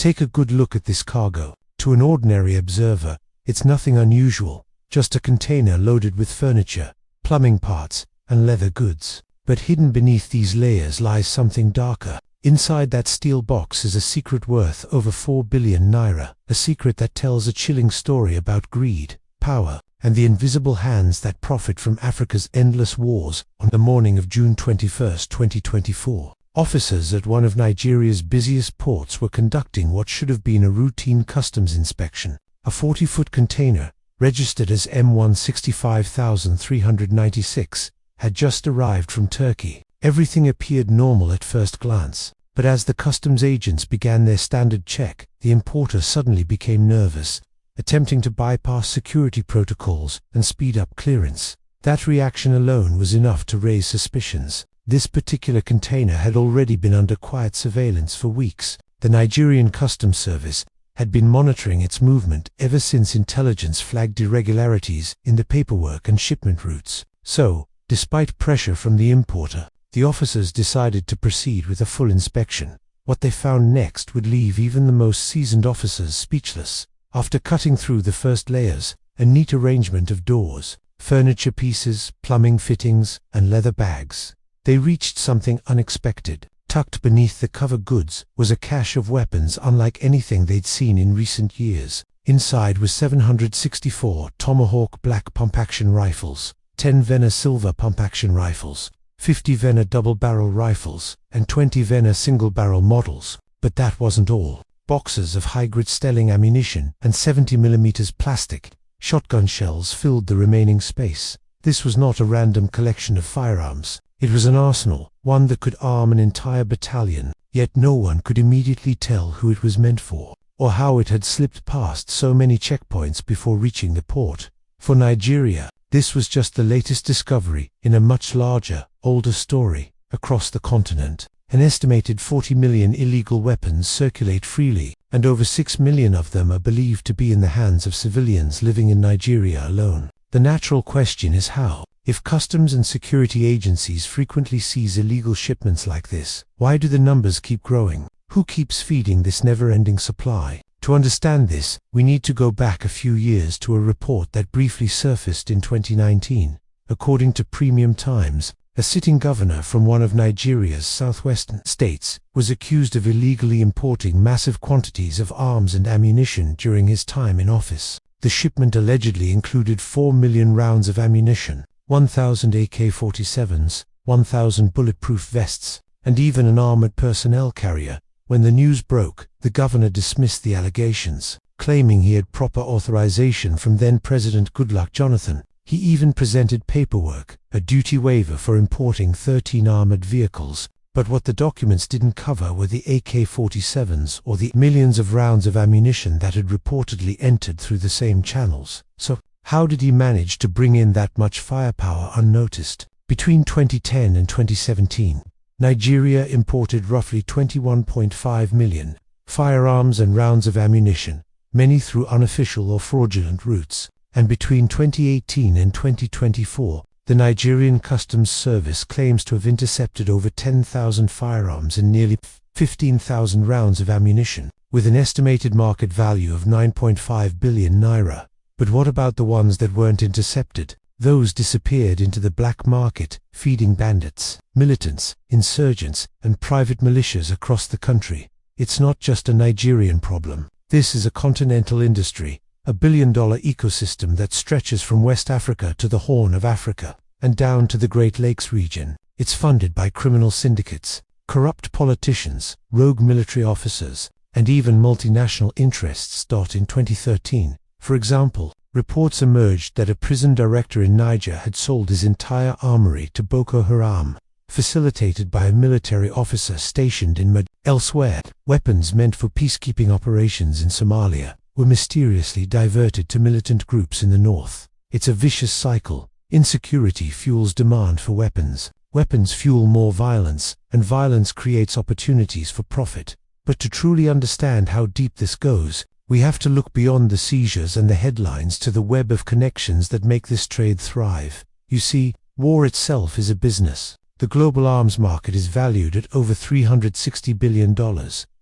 Take a good look at this cargo. To an ordinary observer, it's nothing unusual, just a container loaded with furniture, plumbing parts, and leather goods. But hidden beneath these layers lies something darker. Inside that steel box is a secret worth over 4 billion naira, a secret that tells a chilling story about greed, power, and the invisible hands that profit from Africa's endless wars. On the morning of June 21, 2024, officers at one of Nigeria's busiest ports were conducting what should have been a routine customs inspection. A 40-foot container, registered as M165,396, had just arrived from Turkey. Everything appeared normal at first glance, but as the customs agents began their standard check, the importer suddenly became nervous, attempting to bypass security protocols and speed up clearance. That reaction alone was enough to raise suspicions. This particular container had already been under quiet surveillance for weeks. The Nigerian Customs Service had been monitoring its movement ever since intelligence flagged irregularities in the paperwork and shipment routes. So, despite pressure from the importer, the officers decided to proceed with a full inspection. What they found next would leave even the most seasoned officers speechless. After cutting through the first layers, a neat arrangement of doors, furniture pieces, plumbing fittings, and leather bags, they reached something unexpected. Tucked beneath the cover goods was a cache of weapons unlike anything they'd seen in recent years. Inside was 764 Tomahawk black pump-action rifles, 10 Vena silver pump-action rifles, 50 Vena double-barrel rifles, and 20 Vena single-barrel models. But that wasn't all. Boxes of high-grit Stelling ammunition and 70mm plastic shotgun shells filled the remaining space. This was not a random collection of firearms. It was an arsenal, one that could arm an entire battalion, yet no one could immediately tell who it was meant for, or how it had slipped past so many checkpoints before reaching the port. For Nigeria, this was just the latest discovery in a much larger, older story. Across the continent, an estimated 40 million illegal weapons circulate freely, and over 6 million of them are believed to be in the hands of civilians living in Nigeria alone. The natural question is how? If customs and security agencies frequently seize illegal shipments like this, why do the numbers keep growing? Who keeps feeding this never-ending supply? To understand this, we need to go back a few years to a report that briefly surfaced in 2019. According to Premium Times, a sitting governor from one of Nigeria's southwestern states was accused of illegally importing massive quantities of arms and ammunition during his time in office. The shipment allegedly included 4 million rounds of ammunition, 1,000 AK-47s, 1,000 bulletproof vests, and even an armored personnel carrier. When the news broke, the governor dismissed the allegations, claiming he had proper authorization from then-President Goodluck Jonathan. He even presented paperwork, a duty waiver for importing 13 armored vehicles. But what the documents didn't cover were the AK-47s or the millions of rounds of ammunition that had reportedly entered through the same channels. So, how did he manage to bring in that much firepower unnoticed? Between 2010 and 2017, Nigeria imported roughly 21.5 million firearms and rounds of ammunition, many through unofficial or fraudulent routes. And between 2018 and 2024, the Nigerian Customs Service claims to have intercepted over 10,000 firearms and nearly 15,000 rounds of ammunition, with an estimated market value of 9.5 billion naira. But what about the ones that weren't intercepted? Those disappeared into the black market, feeding bandits, militants, insurgents, and private militias across the country. It's not just a Nigerian problem. This is a continental industry, a billion-dollar ecosystem that stretches from West Africa to the Horn of Africa, and down to the Great Lakes region. It's funded by criminal syndicates, corrupt politicians, rogue military officers, and even multinational interests. In 2013, for example, reports emerged that a prison director in Niger had sold his entire armory to Boko Haram, facilitated by a military officer stationed in Mad. Elsewhere, weapons meant for peacekeeping operations in Somalia were mysteriously diverted to militant groups in the north. It's a vicious cycle. Insecurity fuels demand for weapons, weapons fuel more violence, and violence creates opportunities for profit. But to truly understand how deep this goes, we have to look beyond the seizures and the headlines to the web of connections that make this trade thrive. You see, war itself is a business. The global arms market is valued at over $360 billion,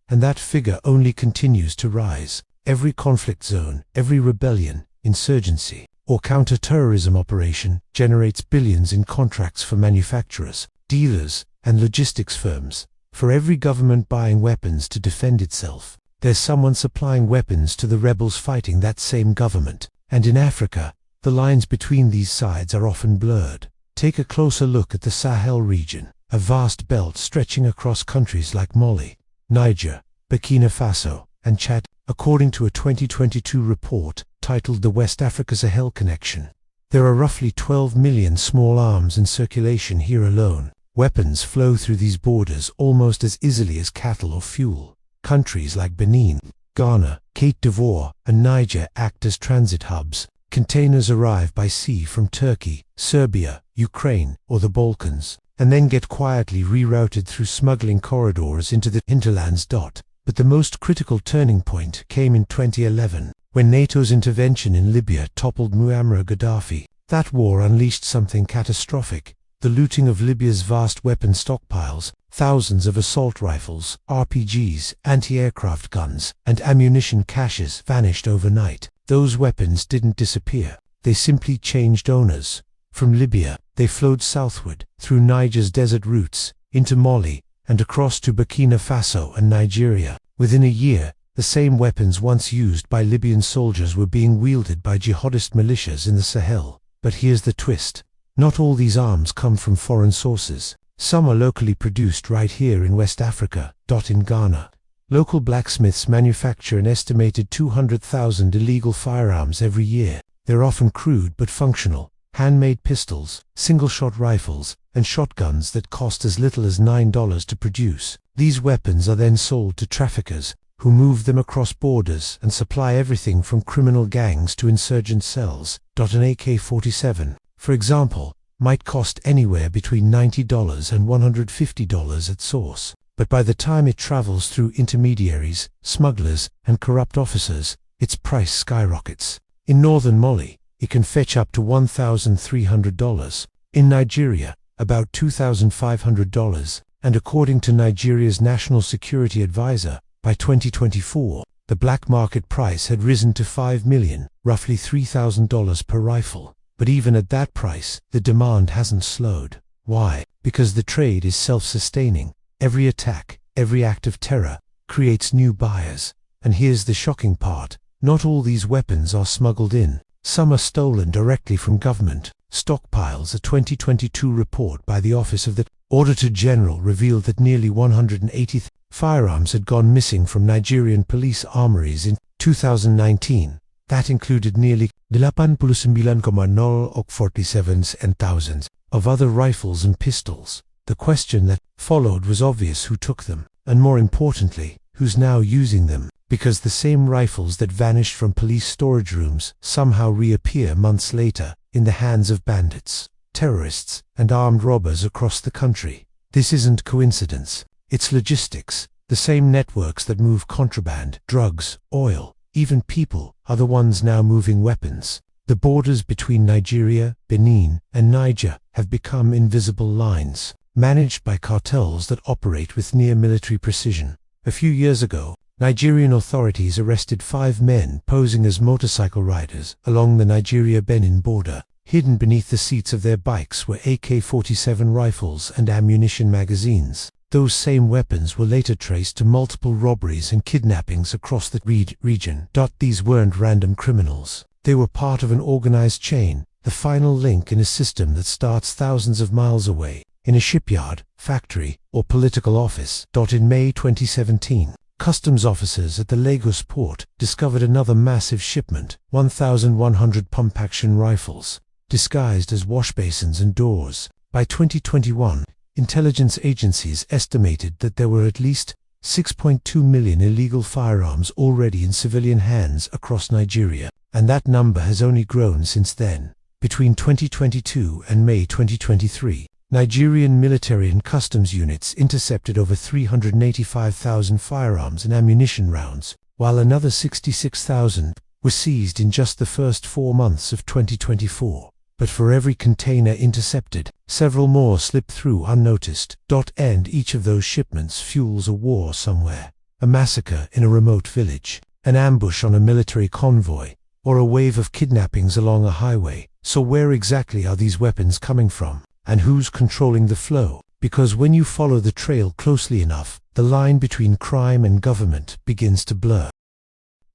and that figure only continues to rise. Every conflict zone, every rebellion, insurgency, or counter-terrorism operation generates billions in contracts for manufacturers, dealers, and logistics firms. For every government buying weapons to defend itself, there's someone supplying weapons to the rebels fighting that same government. And in Africa, the lines between these sides are often blurred. Take a closer look at the Sahel region, a vast belt stretching across countries like Mali, Niger, Burkina Faso, and Chad, according to a 2022 report titled The West Africa Sahel Connection. There are roughly 12 million small arms in circulation here alone. Weapons flow through these borders almost as easily as cattle or fuel. Countries like Benin, Ghana, Cote d'Ivoire, and Niger act as transit hubs. Containers arrive by sea from Turkey, Serbia, Ukraine, or the Balkans, and then get quietly rerouted through smuggling corridors into the hinterlands. But the most critical turning point came in 2011, when NATO's intervention in Libya toppled Muammar Gaddafi. That war unleashed something catastrophic: the looting of Libya's vast weapon stockpiles. Thousands of assault rifles, RPGs, anti-aircraft guns, and ammunition caches vanished overnight. Those weapons didn't disappear, they simply changed owners. From Libya, they flowed southward, through Niger's desert routes, into Mali, and across to Burkina Faso and Nigeria. Within a year, the same weapons once used by Libyan soldiers were being wielded by jihadist militias in the Sahel. But here's the twist: not all these arms come from foreign sources. Some are locally produced right here in West Africa. In Ghana, local blacksmiths manufacture an estimated 200,000 illegal firearms every year. They're often crude but functional: handmade pistols, single-shot rifles, and shotguns that cost as little as $9 to produce. These weapons are then sold to traffickers, who move them across borders and supply everything from criminal gangs to insurgent cells. An AK-47, for example, might cost anywhere between $90 and $150 at source, but by the time it travels through intermediaries, smugglers, and corrupt officers, its price skyrockets. In northern Mali, it can fetch up to $1,300. In Nigeria, about $2,500, and according to Nigeria's National Security Advisor, by 2024, the black market price had risen to $5 million, roughly $3,000 per rifle. But even at that price, the demand hasn't slowed. Why? Because the trade is self-sustaining. Every attack, every act of terror, creates new buyers. And here's the shocking part: not all these weapons are smuggled in. Some are stolen directly from government stockpiles. A 2022 report by the Office of the Auditor General revealed that nearly 180 firearms had gone missing from Nigerian police armories in 2019. That included nearly 89,047,000 of other rifles and pistols. The question that followed was obvious: who took them? And more importantly, who's now using them? Because the same rifles that vanished from police storage rooms somehow reappear months later in the hands of bandits, terrorists, and armed robbers across the country. This isn't coincidence. It's logistics. The same networks that move contraband, drugs, oil, even people, are the ones now moving weapons. The borders between Nigeria, Benin, and Niger have become invisible lines, managed by cartels that operate with near-military precision. A few years ago, Nigerian authorities arrested 5 men posing as motorcycle riders along the Nigeria-Benin border. Hidden beneath the seats of their bikes were AK-47 rifles and ammunition magazines. Those same weapons were later traced to multiple robberies and kidnappings across the region. These weren't random criminals. They were part of an organized chain, the final link in a system that starts thousands of miles away, in a shipyard, factory, or political office. In May 2017, customs officers at the Lagos port discovered another massive shipment: 1,100 pump-action rifles, disguised as wash basins and doors. By 2021, intelligence agencies estimated that there were at least 6.2 million illegal firearms already in civilian hands across Nigeria, and that number has only grown since then. Between 2022 and May 2023, Nigerian military and customs units intercepted over 385,000 firearms and ammunition rounds, while another 66,000 were seized in just the first 4 months of 2024. But for every container intercepted, several more slip through unnoticed. And each of those shipments fuels a war somewhere. a massacre in a remote village, an ambush on a military convoy, or a wave of kidnappings along a highway. So where exactly are these weapons coming from? And who's controlling the flow? Because when you follow the trail closely enough, the line between crime and government begins to blur.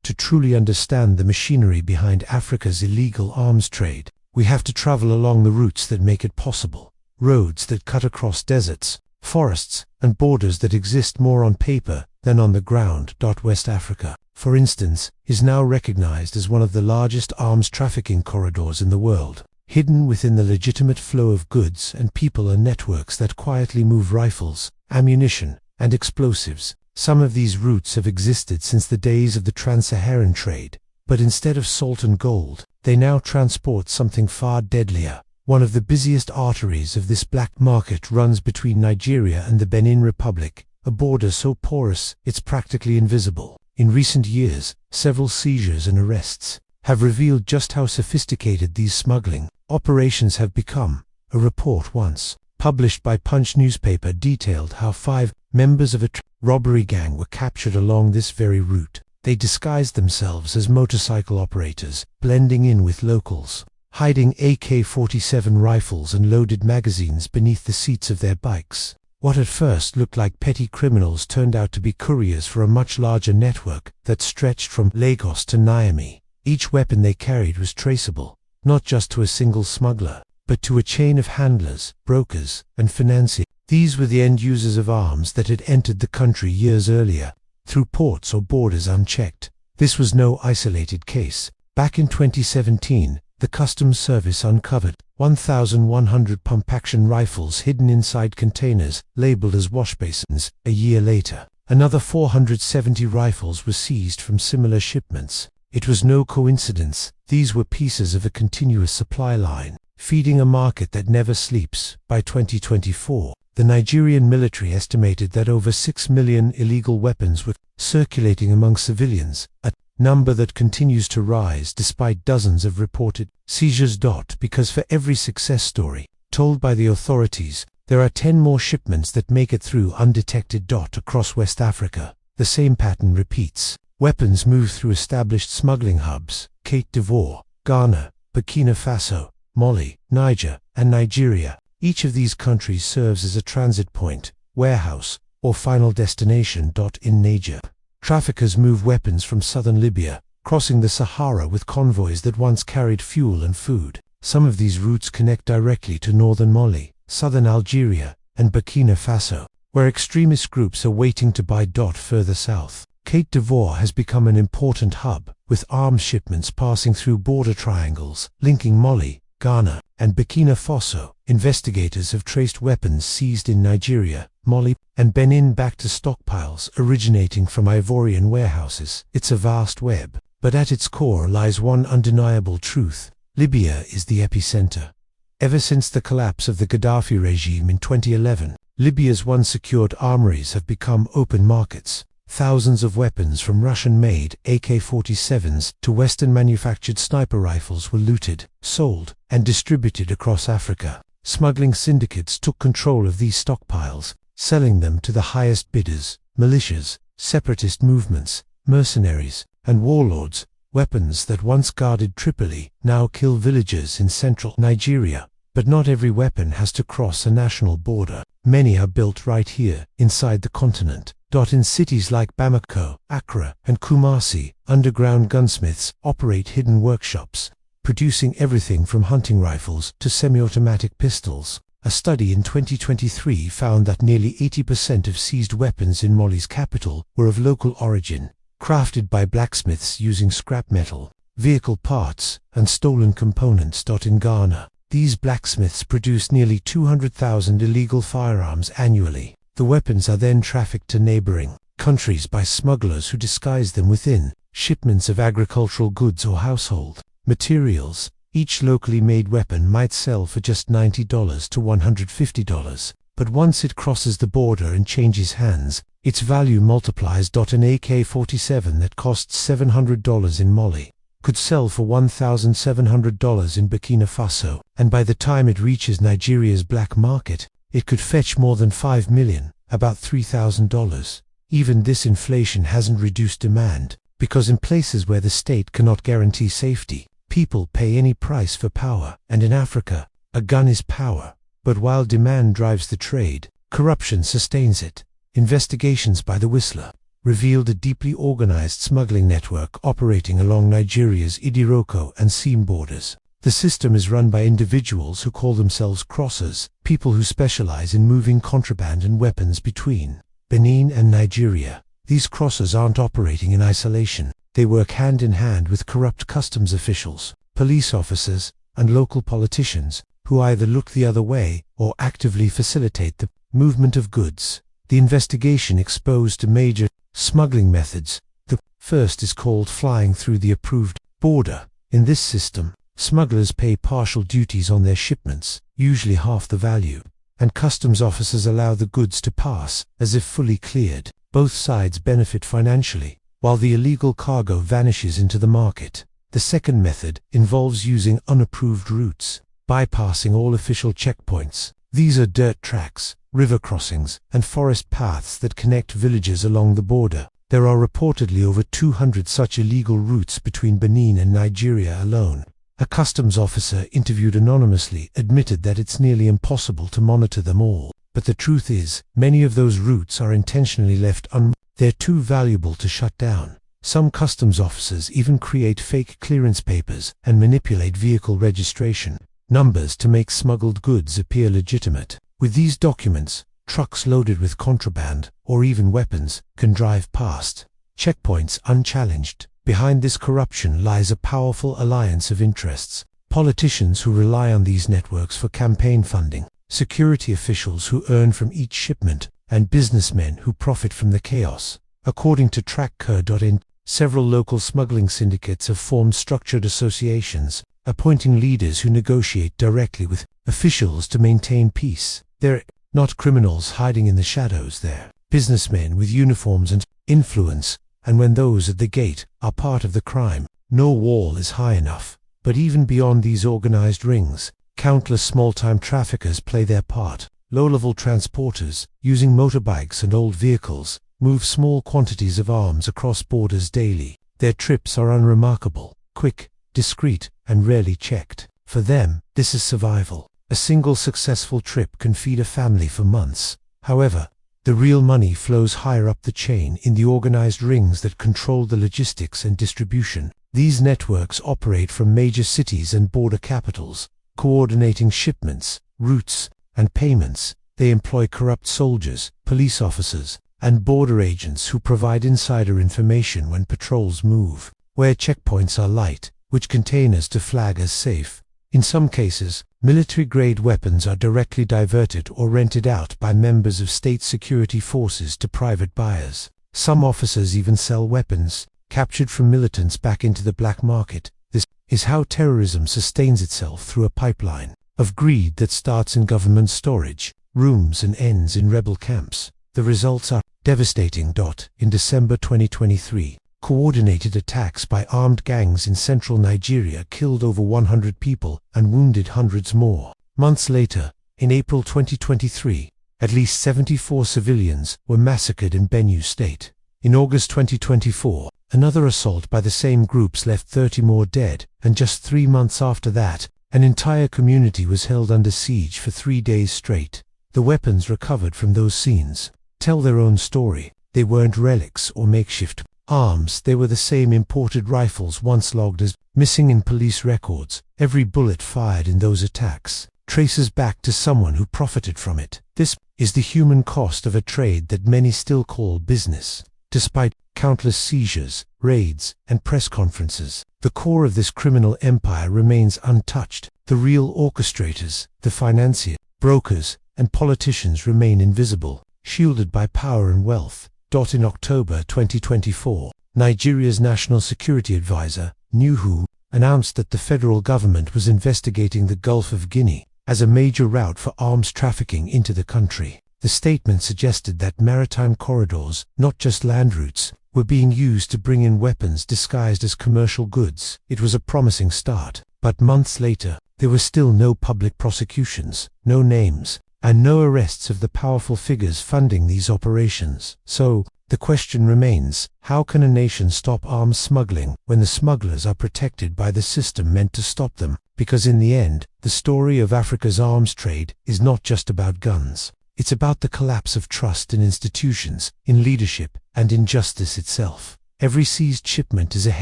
To truly understand the machinery behind Africa's illegal arms trade, we have to travel along the routes that make it possible. Roads that cut across deserts, forests, and borders that exist more on paper than on the ground. West Africa, for instance, is now recognized as one of the largest arms trafficking corridors in the world. Hidden within the legitimate flow of goods and people are networks that quietly move rifles, ammunition, and explosives. Some of these routes have existed since the days of the trans-Saharan trade, but instead of salt and gold, they now transport something far deadlier. One of the busiest arteries of this black market runs between Nigeria and the Benin Republic, a border so porous it's practically invisible. In recent years, several seizures and arrests have revealed just how sophisticated these smuggling operations have become. A report once published by Punch newspaper detailed how 5 members of a robbery gang were captured along this very route. They disguised themselves as motorcycle operators, blending in with locals, hiding AK-47 rifles and loaded magazines beneath the seats of their bikes. What at first looked like petty criminals turned out to be couriers for a much larger network that stretched from Lagos to Niamey. Each weapon they carried was traceable, not just to a single smuggler, but to a chain of handlers, brokers, and financiers. These were the end users of arms that had entered the country years earlier, through ports or borders unchecked. This was no isolated case. Back in 2017, the Customs Service uncovered 1,100 pump-action rifles hidden inside containers labeled as wash basins. A year later, another 470 rifles were seized from similar shipments. It was no coincidence. These were pieces of a continuous supply line, feeding a market that never sleeps. By 2024, the Nigerian military estimated that over 6 million illegal weapons were circulating among civilians, a number that continues to rise despite dozens of reported seizures. Because for every success story told by the authorities, there are 10 more shipments that make it through undetected. Across West Africa, the same pattern repeats. Weapons move through established smuggling hubs: Côte d'Ivoire, Ghana, Burkina Faso, Mali, Niger, and Nigeria. Each of these countries serves as a transit point, warehouse, or final destination. In Niger, traffickers move weapons from southern Libya, crossing the Sahara with convoys that once carried fuel and food. Some of these routes connect directly to northern Mali, southern Algeria, and Burkina Faso, where extremist groups are waiting to buy. Further south, Côte d'Ivoire has become an important hub, with arms shipments passing through border triangles linking Mali, Ghana, and Burkina Faso. Investigators have traced weapons seized in Nigeria, Mali, and Benin back to stockpiles originating from Ivorian warehouses. It's a vast web, but at its core lies one undeniable truth: Libya is the epicenter. Ever since the collapse of the Gaddafi regime in 2011, Libya's once secured armories have become open markets. Thousands of weapons from Russian-made AK-47s to Western-manufactured sniper rifles were looted, sold, and distributed across Africa. Smuggling syndicates took control of these stockpiles, selling them to the highest bidders: militias, separatist movements, mercenaries, and warlords. Weapons that once guarded Tripoli now kill villagers in central Nigeria. But not every weapon has to cross a national border. Many are built right here, inside the continent. In cities like Bamako, Accra, and Kumasi, underground gunsmiths operate hidden workshops, producing everything from hunting rifles to semi-automatic pistols. A study in 2023 found that nearly 80% of seized weapons in Mali's capital were of local origin, crafted by blacksmiths using scrap metal, vehicle parts, and stolen components. In Ghana, these blacksmiths produce nearly 200,000 illegal firearms annually. The weapons are then trafficked to neighboring countries by smugglers who disguise them within shipments of agricultural goods or household materials. Each locally made weapon might sell for just $90 to $150, but once it crosses the border and changes hands, its value multiplies. An AK-47 that costs $700 in Mali could sell for $1,700 in Burkina Faso, and by the time it reaches Nigeria's black market, it could fetch more than $5 million, about $3,000. Even this inflation hasn't reduced demand, because in places where the state cannot guarantee safety, people pay any price for power, and in Africa, a gun is power. But while demand drives the trade, corruption sustains it. Investigations by the Whistler revealed a deeply organized smuggling network operating along Nigeria's Idiroko and Seam borders. The system is run by individuals who call themselves crossers, people who specialize in moving contraband and weapons between Benin and Nigeria. These crossers aren't operating in isolation. They work hand in hand with corrupt customs officials, police officers, and local politicians, who either look the other way or actively facilitate the movement of goods. The investigation exposed major smuggling methods. The first is called flying through the approved border. In this system, smugglers pay partial duties on their shipments, usually half the value, and customs officers allow the goods to pass, as if fully cleared. Both sides benefit financially, while the illegal cargo vanishes into the market. The second method involves using unapproved routes, bypassing all official checkpoints. These are dirt tracks, river crossings, and forest paths that connect villages along the border. There are reportedly over 200 such illegal routes between Benin and Nigeria alone. A customs officer interviewed anonymously admitted that it's nearly impossible to monitor them all. But the truth is, many of those routes are intentionally left unmonitored. They're too valuable to shut down. Some customs officers even create fake clearance papers and manipulate vehicle registration numbers to make smuggled goods appear legitimate. With these documents, trucks loaded with contraband, or even weapons, can drive past checkpoints unchallenged. Behind this corruption lies a powerful alliance of interests: politicians who rely on these networks for campaign funding, security officials who earn from each shipment, and businessmen who profit from the chaos. According to trackcur.in, several local smuggling syndicates have formed structured associations, appointing leaders who negotiate directly with officials to maintain peace. They're not criminals hiding in the shadows, they're businessmen with uniforms and influence, and when those at the gate are part of the crime, no wall is high enough. But even beyond these organized rings, countless small-time traffickers play their part. Low-level transporters, using motorbikes and old vehicles, move small quantities of arms across borders daily. Their trips are unremarkable, quick, discreet, and rarely checked. For them, this is survival. A single successful trip can feed a family for months. However, the real money flows higher up the chain in the organized rings that control the logistics and distribution. These networks operate from major cities and border capitals, coordinating shipments, routes, and payments. They employ corrupt soldiers, police officers, and border agents who provide insider information when patrols move, where checkpoints are light, which containers to flag as safe. In some cases, military-grade weapons are directly diverted or rented out by members of state security forces to private buyers. Some officers even sell weapons captured from militants back into the black market. This is how terrorism sustains itself through a pipeline of greed that starts in government storage rooms and ends in rebel camps. The results are devastating. In December 2023, coordinated attacks by armed gangs in central Nigeria killed over 100 people and wounded hundreds more. Months later, in April 2023, at least 74 civilians were massacred in Benue State. In August 2024, another assault by the same groups left 30 more dead, and just 3 months after that, an entire community was held under siege for 3 days straight. The weapons recovered from those scenes tell their own story. They weren't relics or makeshift arms, they were the same imported rifles once logged as missing in police records. Every bullet fired in those attacks traces back to someone who profited from it. This is the human cost of a trade that many still call business. Despite countless seizures, raids, and press conferences, the core of this criminal empire remains untouched. The real orchestrators, the financiers, brokers, and politicians remain invisible, shielded by power and wealth. In October 2024, Nigeria's National Security Advisor, Nuhu, announced that the federal government was investigating the Gulf of Guinea as a major route for arms trafficking into the country. The statement suggested that maritime corridors, not just land routes, were being used to bring in weapons disguised as commercial goods. It was a promising start, but months later, there were still no public prosecutions, no names, and no arrests of the powerful figures funding these operations. So, The question remains, how can a nation stop arms smuggling when the smugglers are protected by the system meant to stop them? Because in the end, the story of Africa's arms trade is not just about guns. It's about the collapse of trust in institutions, in leadership, and in justice itself. Every seized shipment is a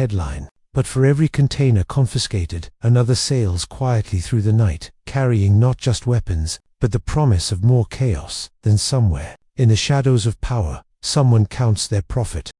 headline, but for every container confiscated, another sails quietly through the night, carrying not just weapons, but the promise of more chaos. Then somewhere, in the shadows of power, someone counts their profit,